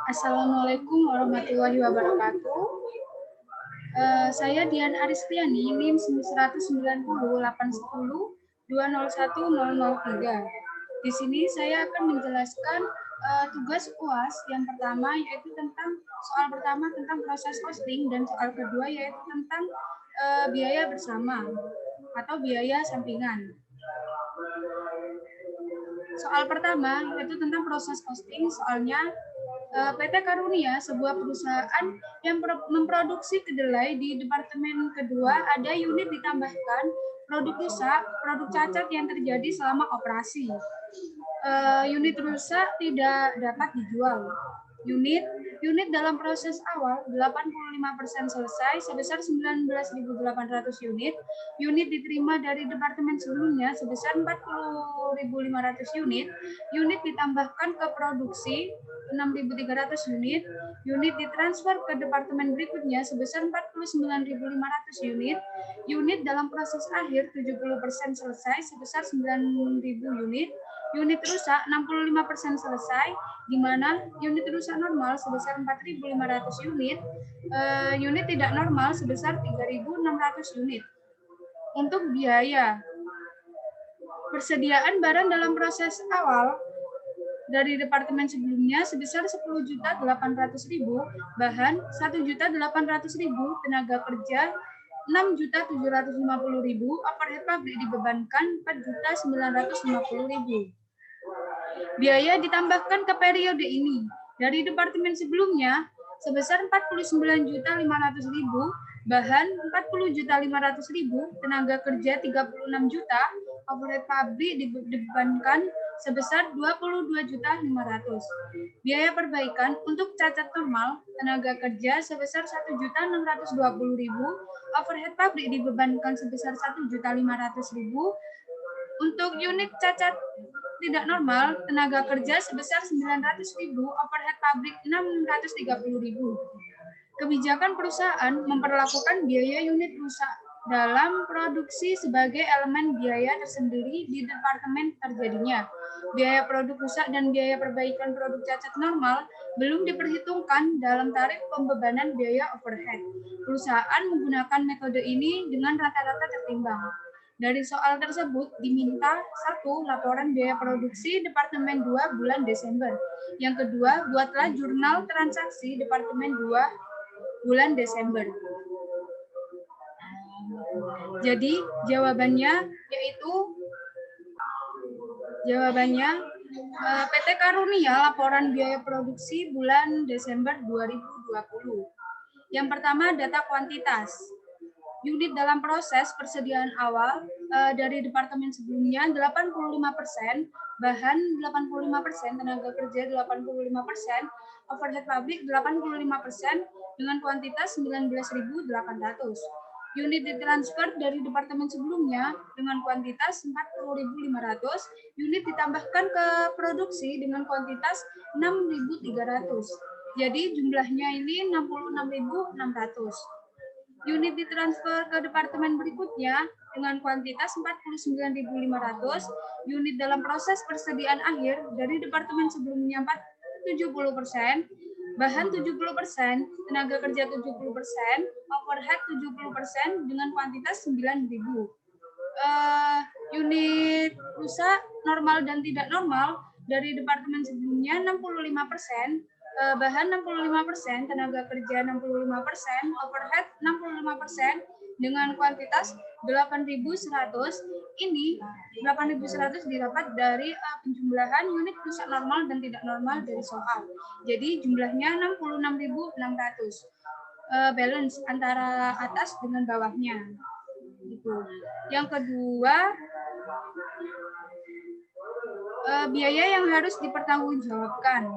Assalamualaikum warahmatullahi wabarakatuh. Saya Dian Aristiani, NIM 19081020103. Di sini saya akan menjelaskan tugas UAS yang pertama, yaitu tentang soal pertama tentang proses costing, dan soal kedua yaitu tentang biaya bersama atau biaya sampingan. Soal pertama yaitu tentang proses costing. Soalnya PT Karunia, sebuah perusahaan yang memproduksi kedelai, di departemen kedua ada unit ditambahkan produk rusak, produk cacat yang terjadi selama operasi. Unit rusak tidak dapat dijual. Unit dalam proses awal 85% selesai sebesar 19.800 unit. Unit diterima dari departemen sebelumnya sebesar 40.500 unit. Unit ditambahkan ke produksi 6.300 unit. Unit ditransfer ke departemen berikutnya sebesar 49.500 unit. Unit dalam proses akhir 70% selesai sebesar 9.000 unit. Unit rusak 65% selesai, di mana unit rusak normal sebesar 4.500 unit, unit tidak normal sebesar 3.600 unit. Untuk biaya, persediaan barang dalam proses awal dari departemen sebelumnya sebesar 10.800.000, bahan 1.800.000, tenaga kerja 6.750.000, overhead pabrik dibebankan 4.950.000. Biaya ditambahkan ke periode ini dari departemen sebelumnya sebesar 49.500.000, bahan 40.500.000, tenaga kerja 36 juta, overhead pabrik dibebankan sebesar 22.500.000. Biaya perbaikan untuk cacat normal, tenaga kerja sebesar 1.620.000, overhead pabrik dibebankan sebesar 1.500.000. Untuk unit cacat tidak normal, tenaga kerja sebesar 900.000, overhead pabrik 630.000. Kebijakan perusahaan memperlakukan biaya unit rusak dalam produksi sebagai elemen biaya tersendiri di departemen terjadinya. Biaya produk rusak dan biaya perbaikan produk cacat normal belum diperhitungkan dalam tarif pembebanan biaya overhead. Perusahaan menggunakan metode ini dengan rata-rata tertimbang. Dari soal tersebut diminta 1. Laporan biaya produksi Departemen 2 bulan Desember. Yang kedua, buatlah jurnal transaksi Departemen 2 bulan Desember. Jadi jawabannya PT Karunia laporan biaya produksi bulan Desember 2020. Yang pertama, data kuantitas. Unit dalam proses persediaan awal dari departemen sebelumnya 85%, bahan 85%, tenaga kerja 85%, overhead pabrik 85% dengan kuantitas 19.800. Unit ditransfer dari departemen sebelumnya dengan kuantitas 40.500, unit ditambahkan ke produksi dengan kuantitas 6.300. Jadi jumlahnya ini 66.600. Unit ditransfer ke departemen berikutnya dengan kuantitas 49.500, unit dalam proses persediaan akhir dari departemen sebelumnya 70%, bahan 70%, tenaga kerja 70%, overhead 70% dengan kuantitas 9.000. Unit rusak normal dan tidak normal dari departemen sebelumnya 65%, bahan 65%, tenaga kerja 65%, overhead 65% dengan kuantitas 8.100. Ini 8.100 didapat dari penjumlahan unit rusak normal dan tidak normal dari soal. Jadi jumlahnya 66.600. Balance antara atas dengan bawahnya. Gitu. Yang kedua, biaya yang harus dipertanggungjawabkan.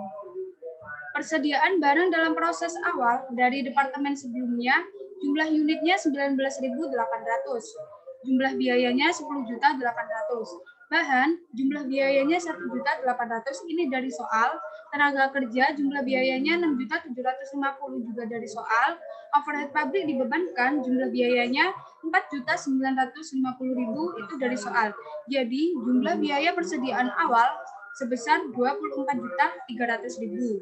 Persediaan barang dalam proses awal dari departemen sebelumnya, jumlah unitnya 19.800. Jumlah biayanya 10.800. Bahan, jumlah biayanya 1.800, ini dari soal. Tenaga kerja, jumlah biayanya 6.750 juga dari soal. Overhead pabrik dibebankan, jumlah biayanya 4.950.000 itu dari soal. Jadi, jumlah biaya persediaan awal sebesar 24.300.000.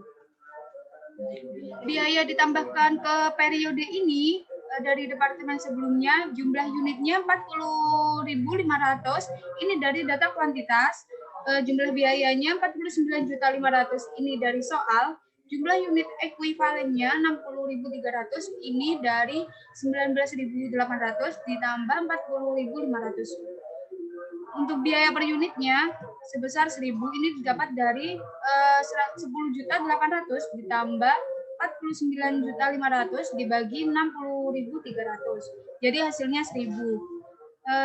Biaya ditambahkan ke periode ini dari departemen sebelumnya, jumlah unitnya 40.500, ini dari data kuantitas. Jumlah biayanya 49.500, ini dari soal. Jumlah unit ekuivalennya 60.300, ini dari 19.800 ditambah 40.500. Untuk biaya per unitnya sebesar 1.000, ini didapat dari 10.800 ditambah 49.500 dibagi 60.300. Jadi hasilnya 1.000.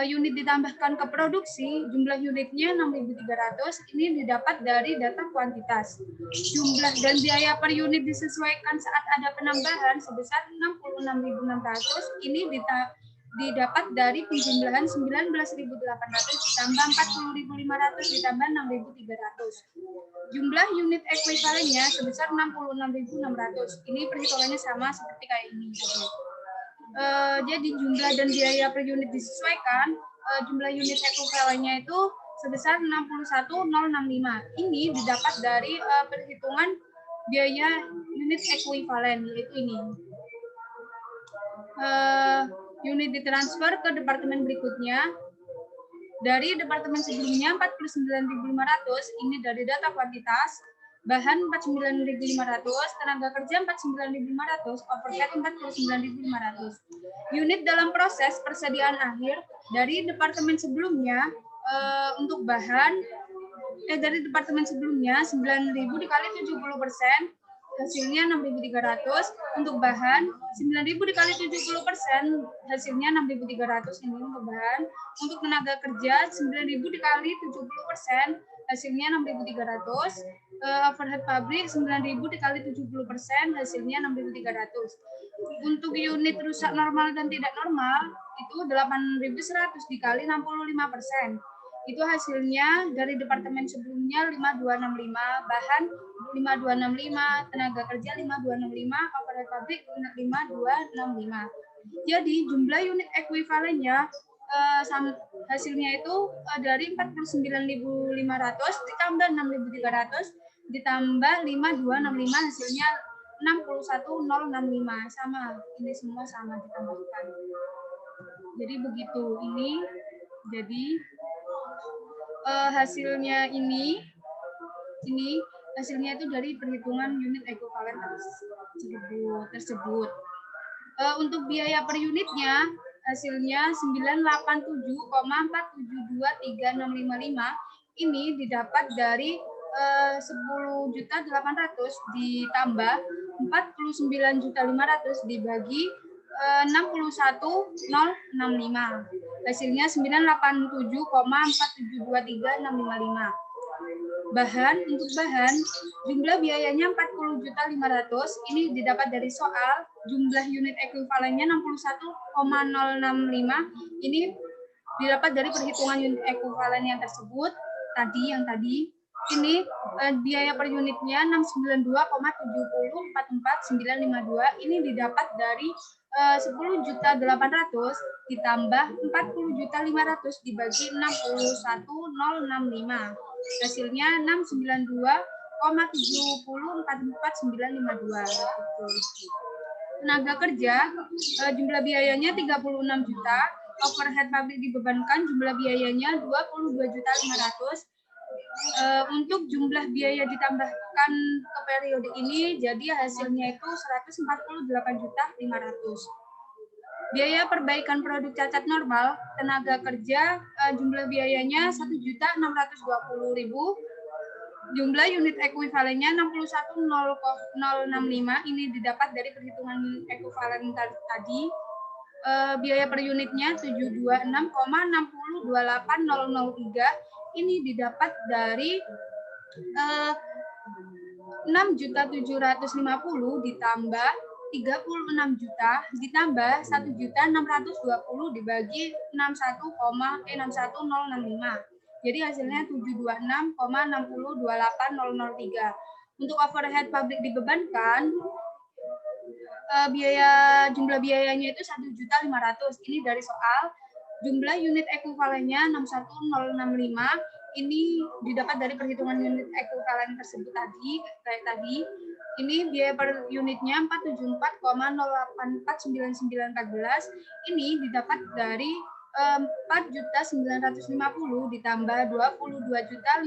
Unit ditambahkan ke produksi, jumlah unitnya 6.300, ini didapat dari data kuantitas. Jumlah dan biaya per unit disesuaikan saat ada penambahan sebesar 66.600, ini didapat dari penjumlahan 19.800 ditambah 40.500 ditambah 6.300. Jumlah unit ekuivalennya sebesar 66.600. Ini perhitungannya sama seperti kayak ini. Jadi jumlah dan biaya per unit disesuaikan. Jumlah unit ekuivalennya itu sebesar 61.065. Ini didapat dari perhitungan biaya unit ekuivalen, yaitu ini. Unit ditransfer ke departemen berikutnya. Dari departemen sebelumnya 49.500, ini dari data kuantitas. Bahan 49.500, tenaga kerja 49.500, overhead 49.500. Unit dalam proses persediaan akhir dari departemen sebelumnya untuk bahan dari departemen sebelumnya 9.000 dikali 70%, hasilnya 6.300. Untuk bahan 9.000 dikali 70%, hasilnya 6.300. Ini untuk bahan. Untuk tenaga kerja 9.000 dikali 70%, hasilnya 6.300. Overhead pabrik 9.000 dikali 70%, hasilnya 6.300. Untuk unit rusak normal dan tidak normal itu 8.100 dikali 65%. Itu hasilnya dari departemen sebelumnya 5.265, bahan 5.265, tenaga kerja 5.265, overhead pabrik 5.265. Jadi jumlah unit ekuivalennya hasilnya itu dari 49.500 ditambah 6.300 ditambah 5.265, hasilnya 61.065. Sama, ini semua sama ditambahkan. Jadi begitu ini. Jadi hasilnya ini hasilnya itu dari perhitungan unit ekuivalen tersebut. Untuk biaya per unitnya hasilnya 987,4723655, ini didapat dari 10.800 ditambah 49.500 dibagi 61.065. Hasilnya 987,4723655. Bahan, untuk bahan jumlah biayanya 40.500, ini didapat dari soal. Jumlah unit ekuivalennya 61,065, ini didapat dari perhitungan unit ekuivalen yang tersebut tadi. Ini biaya per unitnya 692,7044952, ini didapat dari 10.800 ditambah 40.500 dibagi 61.065. Hasilnya 692,7044952. Tenaga kerja jumlah biayanya 36 juta, overhead pabrik dibebankan jumlah biayanya 22.500. Untuk jumlah biaya ditambahkan ke periode ini, jadi hasilnya itu 148.500. Biaya perbaikan produk cacat normal, tenaga kerja jumlah biayanya 1.620.000. Jumlah unit ekuivalennya 61.065, ini didapat dari perhitungan unit ekuivalen tadi. Biaya per unitnya 726,6028003, ini didapat dari 6.750 ditambah 36 juta ditambah 1.620 dibagi 61.61065. Jadi hasilnya 726,6028003. Untuk overhead pabrik dibebankan jumlah biayanya itu 1.500.000. Ini dari soal. Jumlah unit ekuivalennya 61.065, ini didapat dari perhitungan unit ekuivalen tersebut tadi, kayak tadi. Ini biaya per unitnya 474,0849914. Ini didapat dari 4.950.000 ditambah 22.500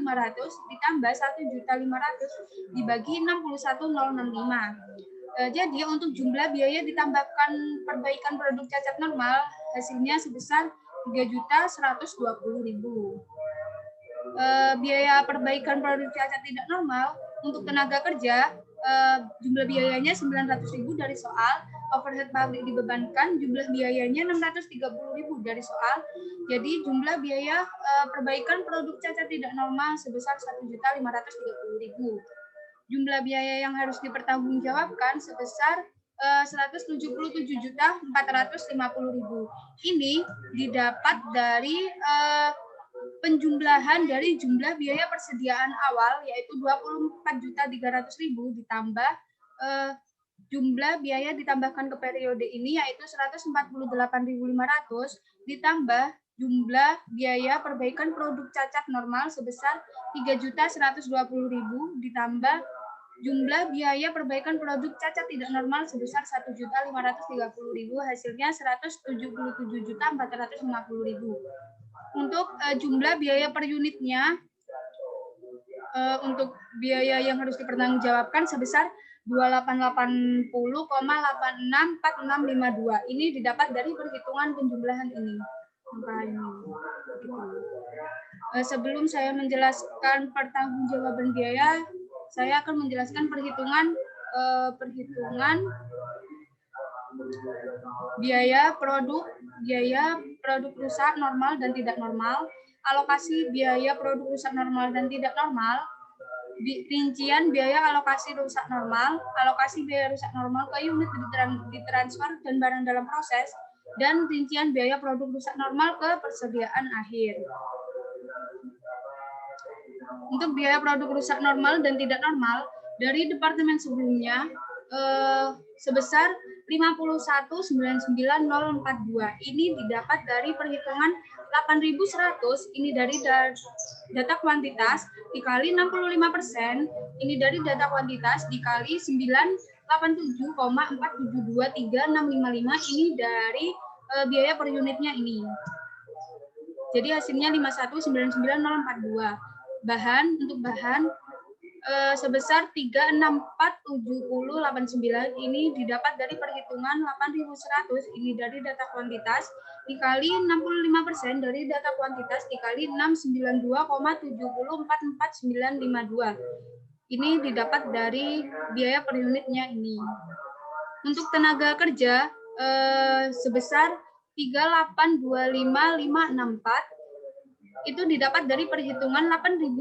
ditambah 1.500 dibagi 61.065. Jadi untuk jumlah biaya ditambahkan perbaikan produk cacat normal hasilnya sebesar 3.120.000. Biaya perbaikan produk cacat tidak normal untuk tenaga kerja jumlah biayanya 900.000 dari soal, overhead pabrik dibebankan jumlah biayanya 630.000 dari soal. Jadi jumlah biaya perbaikan produk cacat tidak normal sebesar 1.530.000. Jumlah biaya yang harus dipertanggungjawabkan sebesar 177.450.000. Ini didapat dari penjumlahan dari jumlah biaya persediaan awal yaitu 24.300.000 ditambah jumlah biaya ditambahkan ke periode ini yaitu 148.500 ditambah jumlah biaya perbaikan produk cacat normal sebesar 3.120.000 ditambah jumlah biaya perbaikan produk cacat tidak normal sebesar 1.530.000 hasilnya 177.450.000. Untuk jumlah biaya per unitnya, untuk biaya yang harus dipertanggungjawabkan sebesar 2880,864652. Ini didapat dari perhitungan penjumlahan ini. Sebelum saya menjelaskan pertanggungjawaban biaya, saya akan menjelaskan perhitungan biaya produk rusak normal dan tidak normal, alokasi biaya produk rusak normal dan tidak normal, rincian biaya alokasi rusak normal, alokasi biaya rusak normal ke unit ditransfer dan barang dalam proses, dan rincian biaya produk rusak normal ke persediaan akhir. Untuk biaya produk rusak normal dan tidak normal, dari departemen sebelumnya sebesar 51.99042. Ini didapat dari perhitungan 8.100, ini dari data kuantitas dikali 65%, ini dari data kuantitas dikali 987,4723655, ini dari biaya per unitnya ini. Jadi hasilnya 51.99042. Untuk bahan sebesar 3647089, ini didapat dari perhitungan 8.100, ini dari data kuantitas dikali 65% dari data kuantitas dikali 692,7044952. Ini didapat dari biaya per unitnya ini. Untuk tenaga kerja sebesar 3825564, itu didapat dari perhitungan 8.100.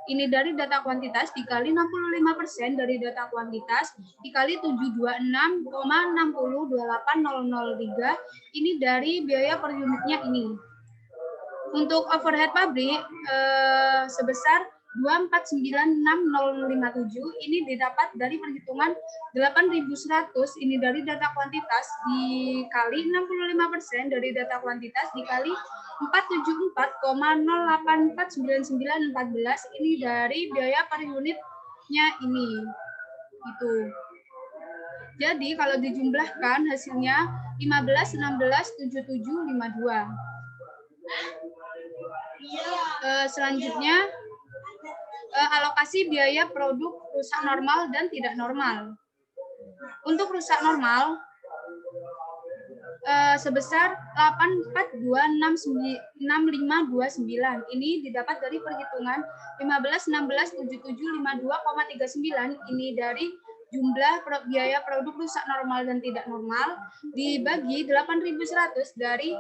Ini dari data kuantitas dikali 65% dari data kuantitas dikali 726,6028003. Ini dari biaya per unitnya ini. Untuk overhead pabrik sebesar 2496057, ini didapat dari perhitungan 8.100, ini dari data kuantitas dikali 65% dari data kuantitas dikali 474,0849914, ini dari biaya per unitnya ini. Gitu. Jadi kalau dijumlahkan hasilnya 15167752. Selanjutnya alokasi biaya produk rusak normal dan tidak normal. Untuk rusak normal sebesar 8426529, ini didapat dari perhitungan 15167752,39, ini dari jumlah biaya produk rusak normal dan tidak normal dibagi 8.100 dari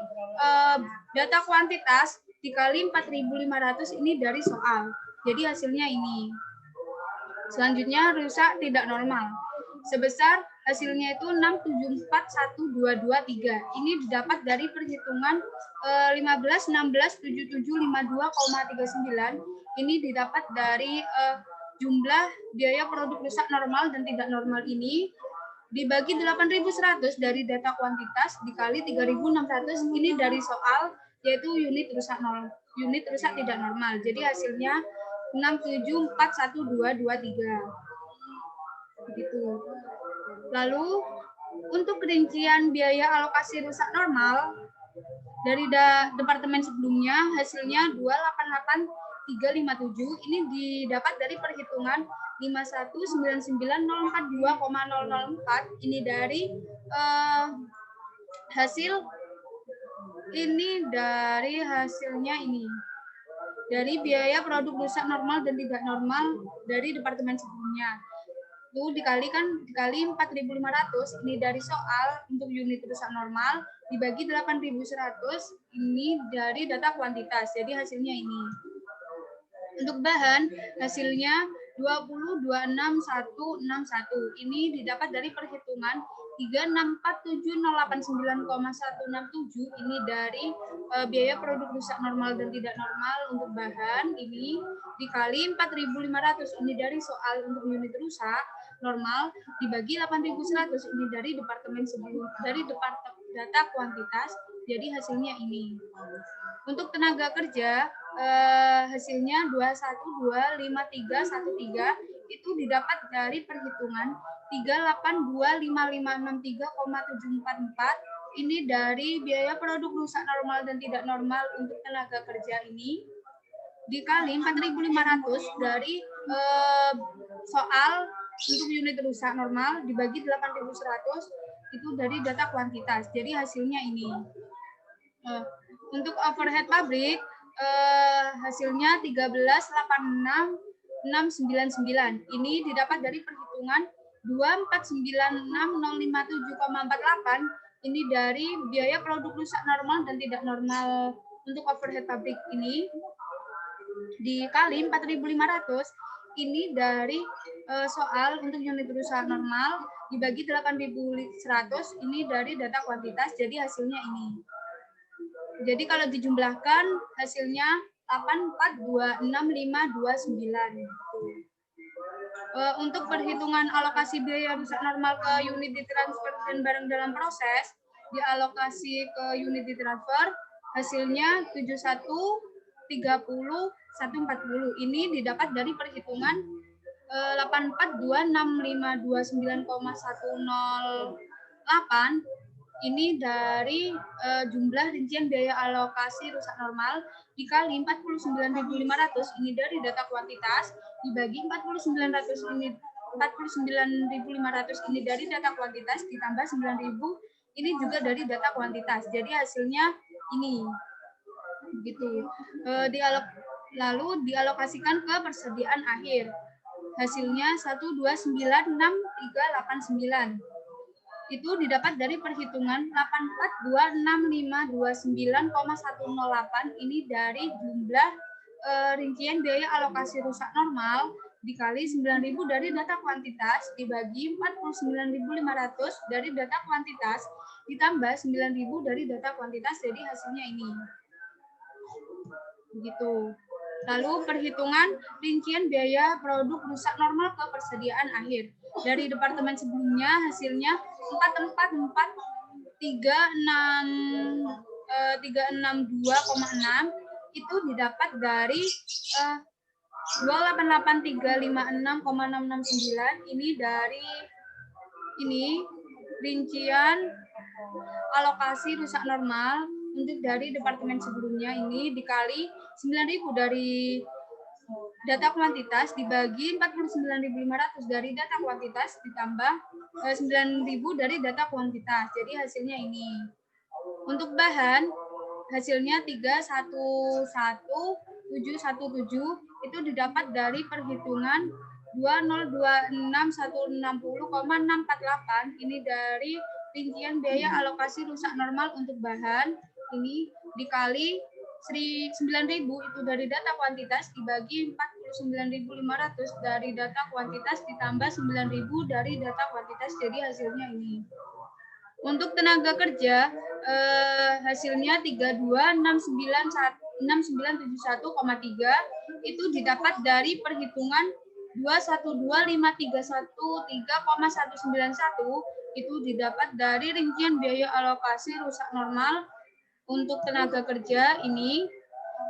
data kuantitas dikali 4.500, ini dari soal. Jadi hasilnya ini. Selanjutnya rusak tidak normal. Sebesar hasilnya itu 6741223. Ini didapat dari perhitungan 15167752,39. Ini didapat dari jumlah biaya produk rusak normal dan tidak normal ini dibagi 8.100 dari data kuantitas dikali 3.600, ini dari soal, yaitu unit rusak tidak normal. Jadi hasilnya 6741223. Begitu. Lalu untuk perincian biaya alokasi rusak normal dari departemen sebelumnya hasilnya 288357, ini didapat dari perhitungan 5199042,004. Ini dari hasilnya ini dari biaya produk rusak normal dan tidak normal dari departemen sebelumnya. Itu dikali 4.500, ini dari soal untuk unit rusak normal dibagi 8.100, ini dari data kuantitas. Jadi hasilnya ini. Untuk bahan hasilnya 20261161. Ini didapat dari perhitungan 3647089,167. Ini dari biaya produk rusak normal dan tidak normal untuk bahan ini dikali 4.500, ini dari soal untuk unit rusak normal dibagi 8.100, ini dari departemen sebelum dari data kuantitas. Jadi hasilnya ini. Untuk tenaga kerja hasilnya 21251313, itu didapat dari perhitungan 3825563,744. Ini dari biaya produk rusak normal dan tidak normal untuk tenaga kerja ini dikali 4.500 dari soal untuk unit rusak normal dibagi 8.100, itu dari data kuantitas. Jadi hasilnya ini. Untuk overhead pabrik hasilnya 1386.699. Ini didapat dari perhitungan 2496057,48. Ini dari biaya produk rusak normal dan tidak normal untuk overhead pabrik ini dikali 4.500. Ini dari soal untuk unit rusak normal dibagi 8.100, ini dari data kuantitas. Jadi hasilnya ini. Jadi kalau dijumlahkan hasilnya 8426.529. Untuk perhitungan alokasi biaya rusak normal ke unit ditransfer dan barang dalam proses, dialokasi ke unit ditransfer hasilnya 7130.140. Ini didapat dari perhitungan 8426.529,108. Ini dari jumlah rincian biaya alokasi rusak normal dikali 49.500, ini dari data kuantitas dibagi 49.500 ini dari data kuantitas ditambah 9.000, ini juga dari data kuantitas. Jadi hasilnya ini. Begitu. Lalu dialokasikan ke persediaan akhir. Hasilnya 1296389. Itu didapat dari perhitungan 8426.529,108. Ini dari jumlah rincian biaya alokasi rusak normal dikali 9.000 dari data kuantitas dibagi 49.500 dari data kuantitas ditambah 9.000 dari data kuantitas. Jadi hasilnya ini. Begitu. Lalu perhitungan rincian biaya produk rusak normal ke persediaan akhir. Dari departemen sebelumnya hasilnya 362,6 itu didapat dari 288.356,669. Ini dari rincian alokasi rusak normal untuk dari departemen sebelumnya ini dikali 9.000 dari data kuantitas dibagi 49.500 dari data kuantitas ditambah 9.000 dari data kuantitas. Jadi hasilnya ini. Untuk bahan hasilnya 311717 itu didapat dari perhitungan 2026160,648. Ini dari rincian biaya alokasi rusak normal untuk bahan ini dikali 9.000 itu dari data kuantitas dibagi 49.500 dari data kuantitas ditambah 9.000 dari data kuantitas. Jadi hasilnya ini. Untuk tenaga kerja hasilnya 326971,3 itu didapat dari perhitungan 212531,191 itu didapat dari rincian biaya alokasi rusak normal untuk tenaga kerja ini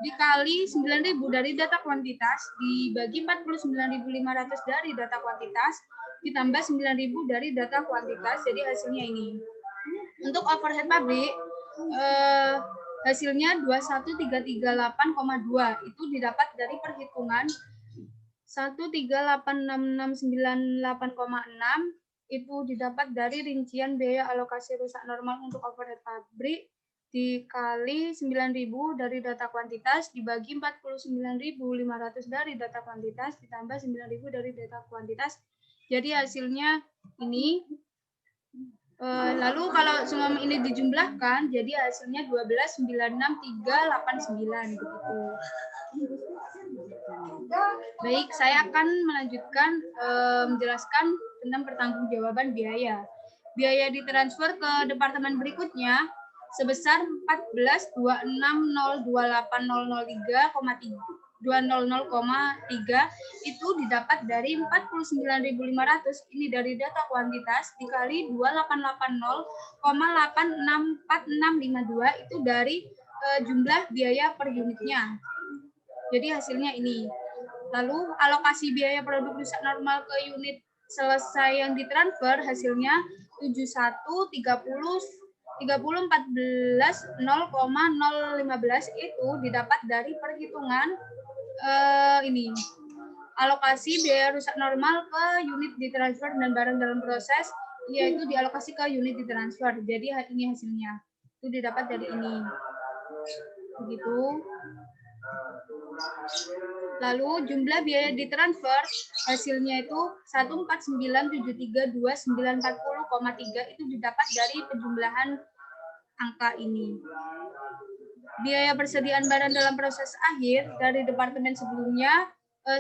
dikali 9.000 dari data kuantitas dibagi 49.500 dari data kuantitas ditambah 9.000 dari data kuantitas, jadi hasilnya ini. Untuk overhead pabrik hasilnya 21338,2 itu didapat dari perhitungan 1386698,6 itu didapat dari rincian biaya alokasi rusak normal untuk overhead pabrik dikali 9.000 dari data kuantitas dibagi 49.500 dari data kuantitas ditambah 9.000 dari data kuantitas. Jadi hasilnya ini. Lalu kalau semua ini dijumlahkan jadi hasilnya 12,96389 begitu. Baik, saya akan melanjutkan menjelaskan tentang pertanggungjawaban biaya. Biaya ditransfer ke departemen berikutnya sebesar 14,2608003,3 itu didapat dari 49.500 ini dari data kuantitas dikali 280,864652 itu dari jumlah biaya per unitnya. Jadi hasilnya ini. Lalu alokasi biaya produk rusak normal ke unit selesai yang ditransfer hasilnya 71.30.14.0,015 itu didapat dari perhitungan ini. Alokasi biaya rusak normal ke unit ditransfer dan barang dalam proses yaitu dialokasi ke unit ditransfer. Jadi ini hasilnya. Itu didapat dari ini. Begitu. Lalu jumlah biaya ditransfer hasilnya itu 149.732.940,3 itu didapat dari penjumlahan angka ini. Biaya persediaan barang dalam proses akhir dari departemen sebelumnya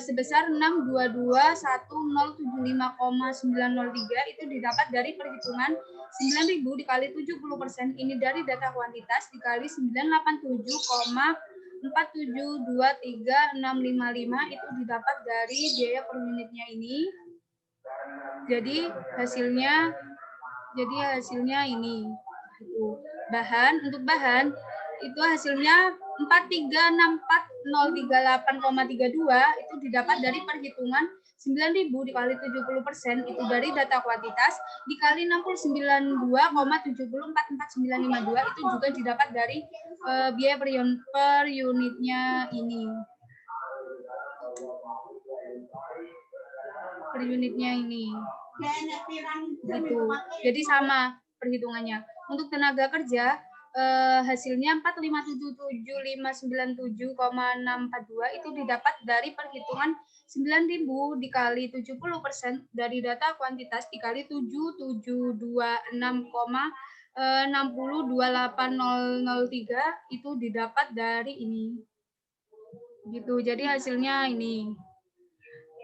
sebesar 622.1075,903 itu didapat dari perhitungan 9.000 dikali 70% ini dari data kuantitas dikali 987,4723655 itu didapat dari biaya per unitnya ini. Jadi hasilnya ini. Bahan untuk bahan itu hasilnya 4364038,32 itu didapat dari perhitungan 9.000 dikali 70% itu dari data kuantitas dikali 69,2,704492 itu juga didapat dari biaya per unitnya ini. Per unitnya ini. Gitu. Jadi sama perhitungannya. Untuk tenaga kerja hasilnya 4577597,642 itu didapat dari perhitungan 9.000 dikali 70% dari data kuantitas dikali 7726,602803 itu didapat dari ini. Gitu. Jadi hasilnya ini.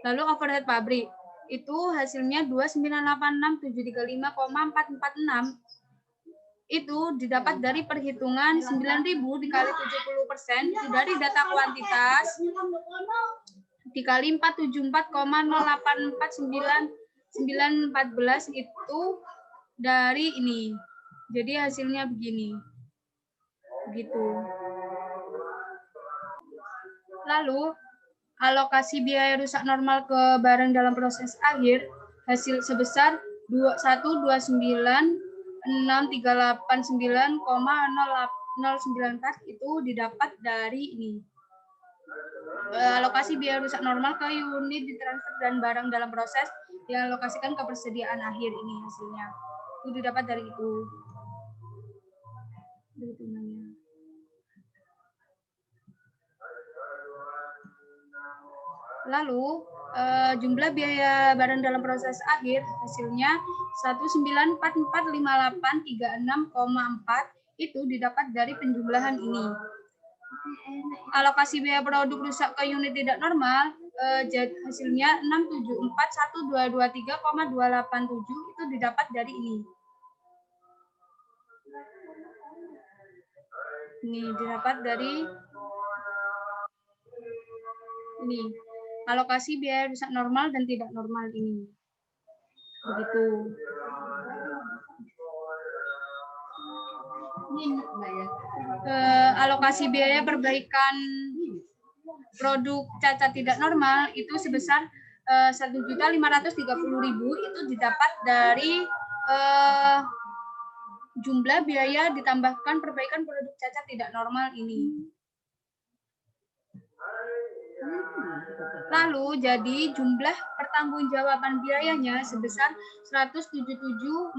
Lalu overhead pabrik itu hasilnya 2986735,446 itu didapat dari perhitungan 9.000 dikali 70% dari data kuantitas dikali 474,084914 itu dari ini. Jadi hasilnya begini. Begitu. Lalu alokasi biaya rusak normal ke barang dalam proses akhir hasil sebesar 129.6389094 itu didapat dari ini. Alokasi biaya rusak normal ke unit ditransfer dan barang dalam proses dialokasikan ke persediaan akhir ini hasilnya. Itu didapat dari itu. Perhitungannya. Lalu jumlah biaya barang dalam proses akhir hasilnya 194458364 itu didapat dari penjumlahan ini. Alokasi biaya produk rusak ke unit tidak normal hasilnya 6741223,287 itu didapat dari ini. Ini didapat dari ini. Alokasi biaya rusak normal dan tidak normal ini. Begitu. alokasi biaya perbaikan produk cacat tidak normal itu sebesar 1.530.000 itu didapat dari jumlah biaya ditambahkan perbaikan produk cacat tidak normal ini. Lalu jadi jumlah pertanggungjawaban biayanya sebesar 177.450.000.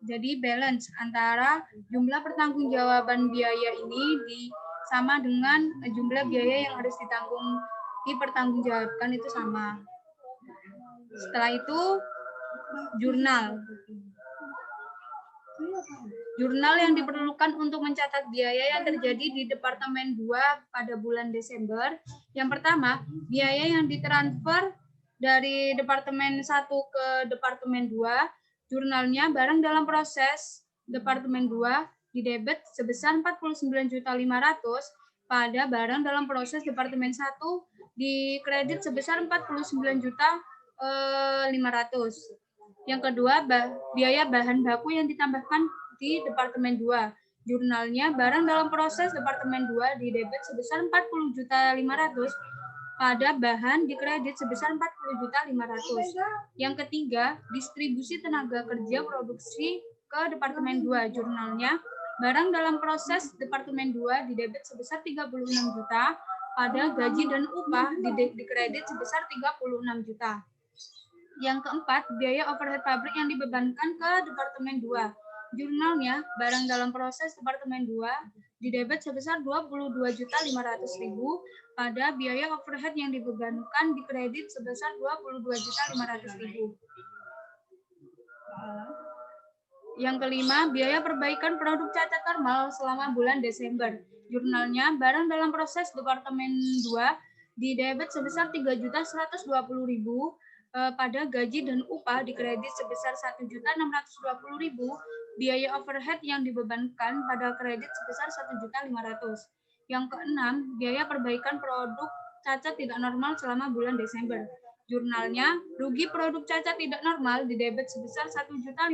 Jadi balance antara jumlah pertanggungjawaban biaya ini sama dengan jumlah biaya yang harus dipertanggungjawabkan itu sama. Setelah itu jurnal. Jurnal yang diperlukan untuk mencatat biaya yang terjadi di Departemen 2 pada bulan Desember. Yang pertama, biaya yang ditransfer dari Departemen 1 ke Departemen 2, jurnalnya barang dalam proses Departemen 2 didebet sebesar 49.500, pada barang dalam proses Departemen 1 dikredit sebesar 49.500. Yang kedua, biaya bahan baku yang ditambahkan di Departemen 2. Jurnalnya barang dalam proses Departemen 2 didebet sebesar 40.500, pada bahan dikredit sebesar 40.500. Yang ketiga, distribusi tenaga kerja produksi ke Departemen 2. Jurnalnya barang dalam proses Departemen 2 didebet sebesar 36 juta, pada gaji dan upah dikredit sebesar 36 juta. Yang keempat, biaya overhead pabrik yang dibebankan ke Departemen 2. Jurnalnya, barang dalam proses Departemen 2 didebet sebesar 22.500.000, pada biaya overhead yang dibebankan dikredit sebesar 22.500.000. Yang kelima, biaya perbaikan produk cacat normal selama bulan Desember. Jurnalnya, barang dalam proses Departemen 2 didebet sebesar 3.120.000, pada gaji dan upah dikredit sebesar 1.620.000, biaya overhead yang dibebankan pada kredit sebesar 1.500.000. Yang keenam, biaya perbaikan produk cacat tidak normal selama bulan Desember. Jurnalnya, rugi produk cacat tidak normal didebet sebesar 1.530.000,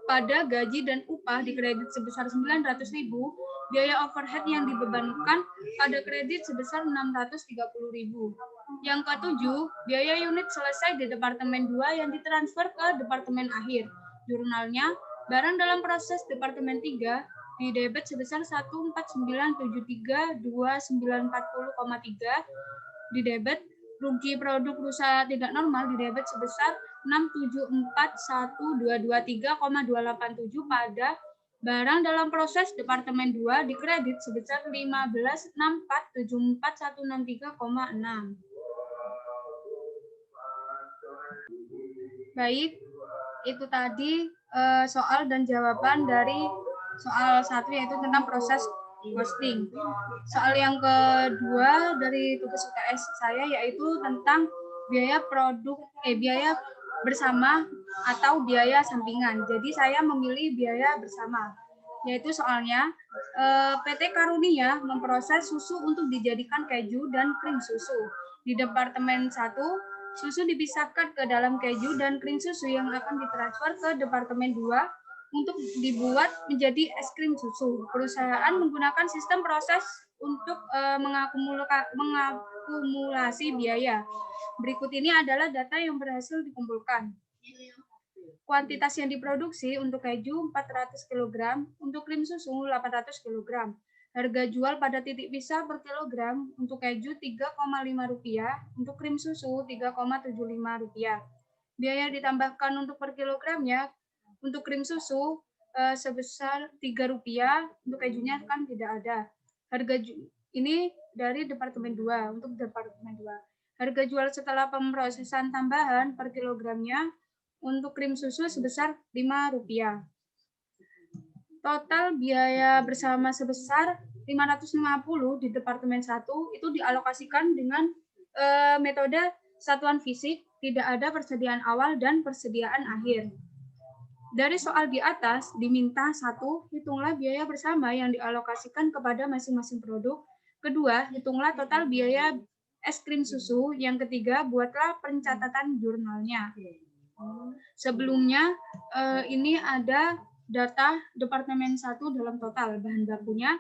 pada gaji dan upah dikredit sebesar 900.000, biaya overhead yang dibebankan pada kredit sebesar 630.000. Yang ketujuh, biaya unit selesai di Departemen 2 yang ditransfer ke Departemen akhir. Jurnalnya, barang dalam proses Departemen 3 didebet sebesar 14973.2940,3, didebet rugi produk rusak tidak normal didebet sebesar 674.1223,287, pada barang dalam proses Departemen 2 dikredit sebesar 15.6474.163,6. Baik, itu tadi soal dan jawaban dari soal 1 yaitu tentang proses costing. Soal yang kedua dari tugas UTS saya yaitu tentang biaya bersama atau biaya sampingan. Jadi saya memilih biaya bersama. Yaitu soalnya PT Karunia memproses susu untuk dijadikan keju dan krim susu. Di Departemen 1, susu dipisahkan ke dalam keju dan krim susu yang akan ditransfer ke Departemen 2 untuk dibuat menjadi es krim susu. Perusahaan menggunakan sistem proses untuk mengakumulasi biaya. Berikut ini adalah data yang berhasil dikumpulkan. Kuantitas yang diproduksi untuk keju 400 kg, untuk krim susu 800 kg. Harga jual pada titik pisah per kilogram untuk keju Rp3,5, untuk krim susu Rp3,75. Biaya ditambahkan untuk per kilogramnya, untuk krim susu sebesar Rp3, untuk kejunya kan tidak ada. Harga ini dari Departemen 2, untuk Departemen 2. Harga jual setelah pemrosesan tambahan per kilogramnya untuk krim susu sebesar Rp5. Total biaya bersama sebesar 550 di Departemen 1 itu dialokasikan dengan metode satuan fisik, tidak ada persediaan awal dan persediaan akhir. Dari soal di atas diminta 1, hitunglah biaya bersama yang dialokasikan kepada masing-masing produk. Kedua, hitunglah total biaya es krim susu. Yang ketiga, buatlah pencatatan jurnalnya. Sebelumnya ini ada data Departemen 1 dalam total bahan bakunya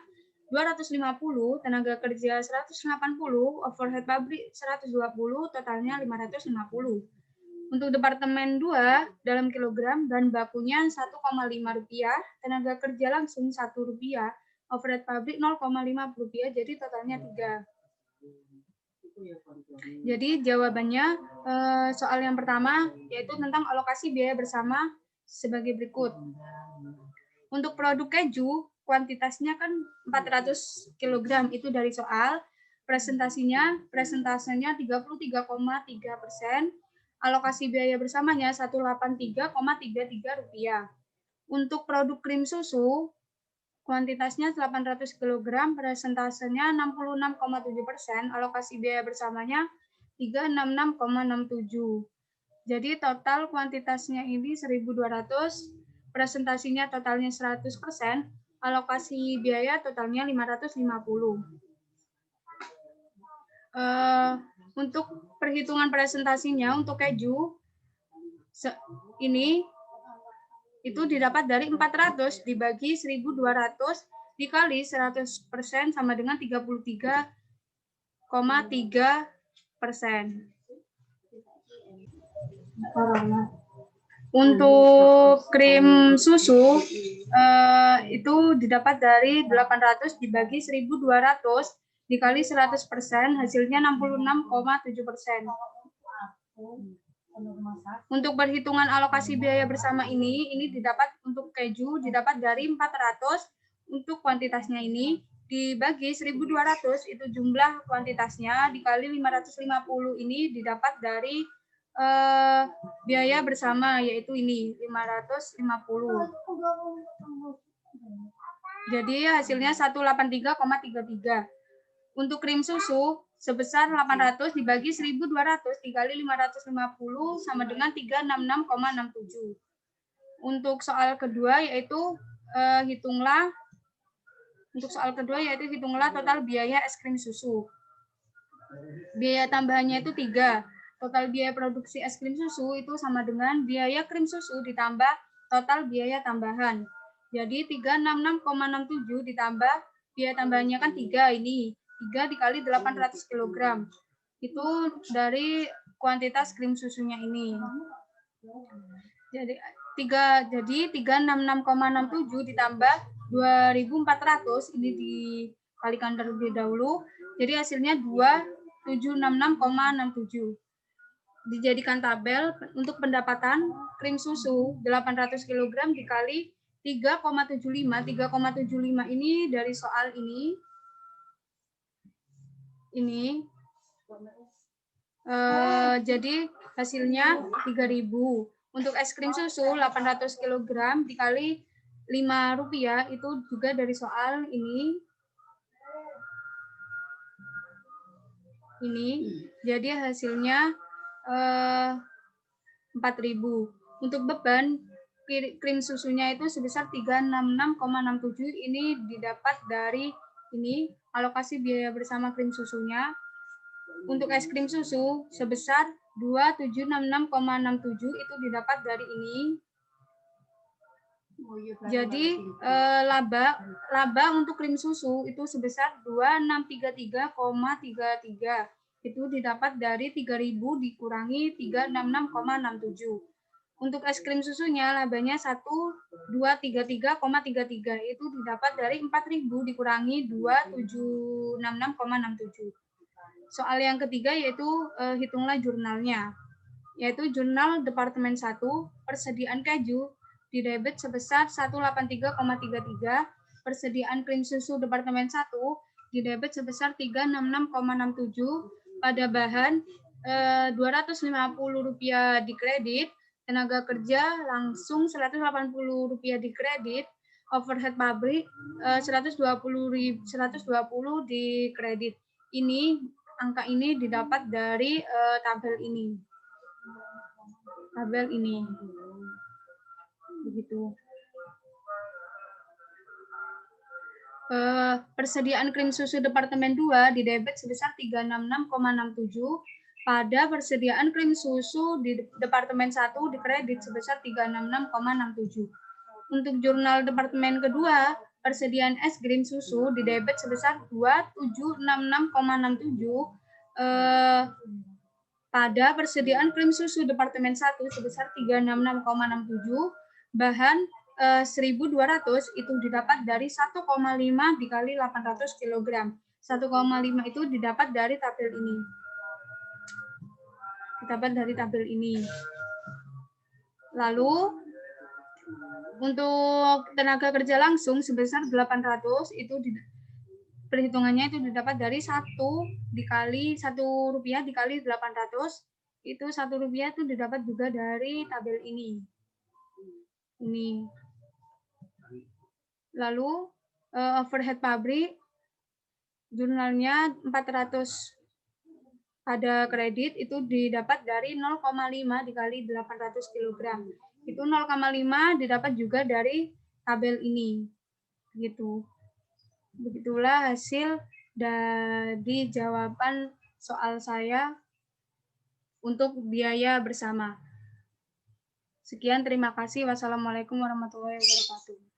250, tenaga kerja 180, overhead pabrik 120, totalnya 550. Untuk Departemen 2 dalam kilogram, bahan bakunya 1,5 rupiah, tenaga kerja langsung 1 rupiah, overhead pabrik 0,5 rupiah, jadi totalnya 3. Jadi jawabannya soal yang pertama yaitu tentang alokasi biaya bersama sebagai berikut. Untuk produk keju, kuantitasnya kan 400 kg, itu dari soal. Presentasenya 33,3%. Alokasi biaya bersamanya 183,33 rupiah. Untuk produk krim susu, kuantitasnya 800 kg, presentasenya 66,7%, alokasi biaya bersamanya 366,67. Jadi total kuantitasnya ini 1.200, presentasinya totalnya 100%, alokasi biaya totalnya 550. Untuk perhitungan presentasinya untuk keju ini itu didapat dari 400 dibagi 1.200 dikali 100% sama dengan 33,3%. Untuk krim susu itu didapat dari 800 dibagi 1.200 dikali 100%, hasilnya 66,7%. Untuk perhitungan alokasi biaya bersama ini didapat untuk keju didapat dari 400 untuk kuantitasnya ini dibagi 1.200 itu jumlah kuantitasnya dikali 550 ini didapat dari biaya bersama yaitu ini 550. Jadi hasilnya 183,33. Untuk krim susu sebesar 800 dibagi 1.200 dikali 550 sama dengan 366,67. Untuk soal kedua yaitu hitunglah total biaya es krim susu. Biaya tambahannya itu 3. Total biaya produksi es krim susu itu sama dengan biaya krim susu ditambah total biaya tambahan. Jadi 366,67 ditambah biaya tambahannya kan 3 ini. 3 dikali 800 kg. Itu dari kuantitas krim susunya ini. Jadi 366,67 ditambah 2.400 ini dikalikan terlebih dahulu. Jadi hasilnya 2.766,67. Dijadikan tabel untuk pendapatan krim susu 800 kg dikali 3,75. 3,75 ini dari soal ini. Jadi hasilnya 3.000. Untuk es krim susu 800 kg dikali 5 rupiah itu juga dari soal ini. Jadi hasilnya 4.000. Untuk beban krim susunya itu sebesar 366,67 ini didapat dari ini alokasi biaya bersama krim susunya. Untuk es krim susu sebesar 2.766,67 itu didapat dari ini. Jadi laba untuk krim susu itu sebesar 2.633,33. Itu didapat dari 3.000 dikurangi 366,67. Untuk es krim susunya labanya 1.233,33 itu didapat dari 4.000 dikurangi 2.766,67. Soal yang ketiga yaitu hitunglah jurnalnya. Yaitu jurnal Departemen 1 persediaan keju di debit sebesar 183,33, persediaan krim susu Departemen 1 di debit sebesar 366,67, pada bahan Rp250 di kredit, tenaga kerja langsung Rp180 di kredit, overhead pabrik 120 di kredit. Angka ini didapat dari tabel ini. Begitu. Persediaan krim susu Departemen 2 di debit sebesar 366,67, pada persediaan krim susu di Departemen 1 dikredit sebesar 366,67. Untuk jurnal Departemen kedua, persediaan es krim susu di debit sebesar 2766,67. Pada persediaan krim susu Departemen 1 sebesar 366,67, bahan 1.200 itu didapat dari 1,5 dikali 800 kg. 1,5 itu didapat dari tabel ini. Lalu untuk tenaga kerja langsung sebesar 800 itu perhitungannya itu didapat dari 1 dikali Rp1 dikali 800, itu Rp1 itu didapat juga dari tabel ini. Lalu overhead pabrik jurnalnya 400 pada kredit itu didapat dari 0,5 dikali 800 kg. Itu 0,5 didapat juga dari tabel ini. Gitu. Begitulah hasil dari jawaban soal saya untuk biaya bersama. Sekian, terima kasih. Wassalamualaikum warahmatullahi wabarakatuh.